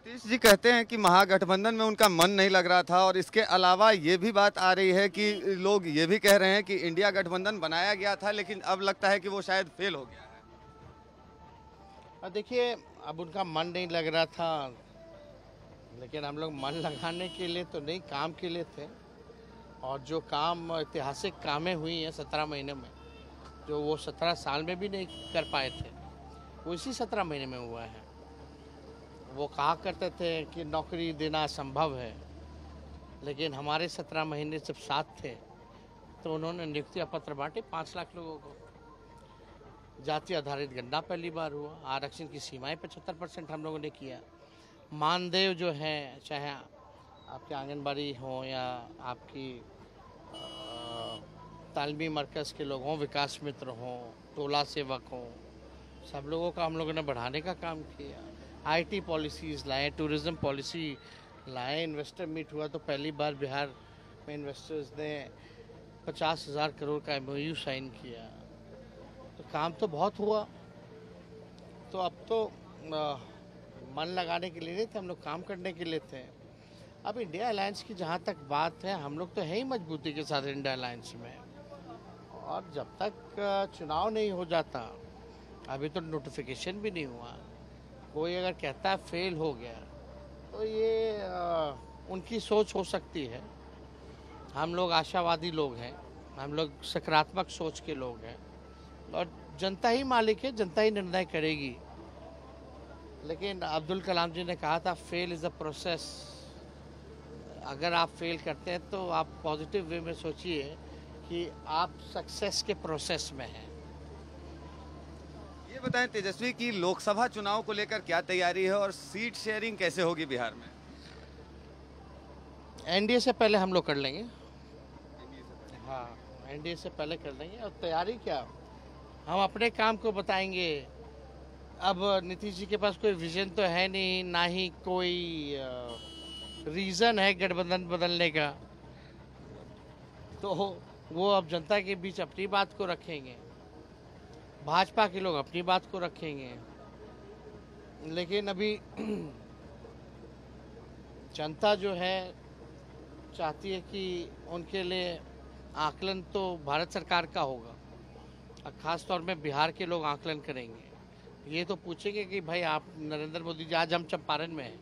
नीतीश जी कहते हैं कि महागठबंधन में उनका मन नहीं लग रहा था और इसके अलावा ये भी बात आ रही है कि लोग ये भी कह रहे हैं कि इंडिया गठबंधन बनाया गया था लेकिन अब लगता है कि वो शायद फेल हो गया है। देखिए, अब उनका मन नहीं लग रहा था, लेकिन हम लोग मन लगाने के लिए तो नहीं, काम के लिए थे। और जो काम ऐतिहासिक कामें हुई हैं 17 महीने में, जो वो 17 साल में भी नहीं कर पाए थे, वो इसी 17 महीने में हुआ है। वो कहा करते थे कि नौकरी देना असंभव है, लेकिन हमारे 17 महीने जब साथ थे तो उन्होंने नियुक्ति पत्र बांटे 5 लाख लोगों को। जाति आधारित गणना पहली बार हुआ, आरक्षण की सीमाएं 75% हम लोगों ने किया। मानदेय जो है, चाहे आपके आंगनबाड़ी हो या आपकी तालमी मरकज़ के लोग हों, विकास मित्र हों, टोला सेवक हों, सब लोगों का हम लोगों ने बढ़ाने का काम किया। आईटी पॉलिसीज़ लाए, टूरिज़्म पॉलिसी लाए, इन्वेस्टर मीट हुआ तो पहली बार बिहार में इन्वेस्टर्स ने 50,000 करोड़ का MOU साइन किया। तो काम तो बहुत हुआ। तो अब तो मन लगाने के लिए नहीं थे, हम लोग काम करने के लिए थे। अब इंडिया अलायंस की जहाँ तक बात है, हम लोग तो है ही मजबूती के साथ इंडिया अलायंस में। और जब तक चुनाव नहीं हो जाता, अभी तो नोटिफिकेशन भी नहीं हुआ, कोई अगर कहता है फेल हो गया तो ये उनकी सोच हो सकती है। हम लोग आशावादी लोग हैं, हम लोग सकारात्मक सोच के लोग हैं और जनता ही मालिक है, जनता ही निर्णय करेगी। लेकिन अब्दुल कलाम जी ने कहा था फेल इज़ अ प्रोसेस। अगर आप फेल करते हैं तो आप पॉजिटिव वे में सोचिए कि आप सक्सेस के प्रोसेस में हैं। ये बताएं तेजस्वी की लोकसभा चुनाव को लेकर क्या तैयारी है और सीट शेयरिंग कैसे होगी बिहार में? एनडीए से पहले हम लोग कर लेंगे। हाँ, एनडीए से पहले कर लेंगे। और तैयारी क्या, हम अपने काम को बताएंगे। अब नीतीश जी के पास कोई विजन तो है नहीं, ना ही कोई रीज़न है गठबंधन बदलने का। तो वो अब जनता के बीच अपनी बात को रखेंगे, भाजपा के लोग अपनी बात को रखेंगे। लेकिन अभी जनता जो है चाहती है कि उनके लिए आकलन तो भारत सरकार का होगा, और ख़ास तौर में बिहार के लोग आकलन करेंगे। ये तो पूछेंगे कि भाई आप नरेंद्र मोदी जी, आज हम चंपारण में हैं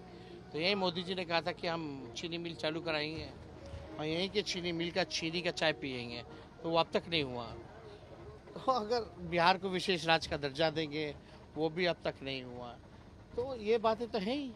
तो यही मोदी जी ने कहा था कि हम चीनी मिल चालू कराएंगे और यहीं के चीनी मिल का चीनी का चाय पियेंगे, तो वो अब तक नहीं हुआ। तो अगर बिहार को विशेष राज्य का दर्जा देंगे, वो भी अब तक नहीं हुआ। तो ये बातें तो हैं ही।